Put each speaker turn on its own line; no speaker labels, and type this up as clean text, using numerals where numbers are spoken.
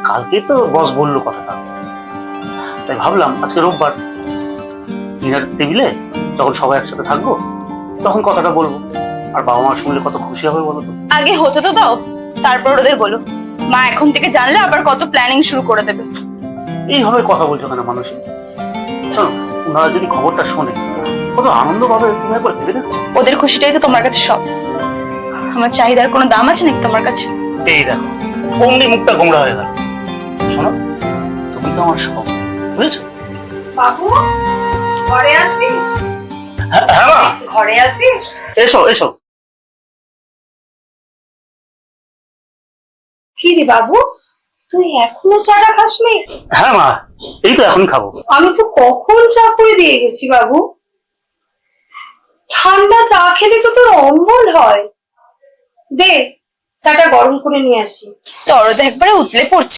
কালকেই তো বস বললো কথাটা, তাই ভাবলাম আজকে রোববার ডিনার টেবিলে যখন সবাই একসাথে থাকবো তখন কথাটা বলবো, আর বাবা মা শুনলে কত খুশি হবে বলো তো।
আগে হতে তো দাও, তারপর ওদের বলো। মা এখন থেকে জানলে আবার কত প্ল্যানিং শুরু করে দেবে।
এইভাবে কথা বলছো কেন মানুষ? শোনো, ওনারা যদি খবরটা শোনে কত আনন্দ পাবে তুমি একবার ভেবে দেখছো?
ওদের খুশিটাই তো তোমার কাছে সব। আমার চাহিদার কোনো দাম আছে নাকি তোমার কাছে?
এই দেখো অমনি মুখটা গোমড়া হয়ে গেল। শোনো, তুমি তো আমার সব, বুঝেছো?
বাবু, ঘরে আছিস?
হ্যাঁ মা,
ঘরে আছিস?
এসো এসো।
কি রে বাবু, তুই এখনো চাটা খাসনি?
হ্যাঁ মা, এই তো এখন খাবো।
আমি তো কখন চা করে দিয়ে গেছি বাবু। ঠান্ডা চা খেলে তো তোর অম্বল হয়। দে, চাটা গরম করে নিয়ে আসি।
দরদ একবারে উতলে পড়ছে।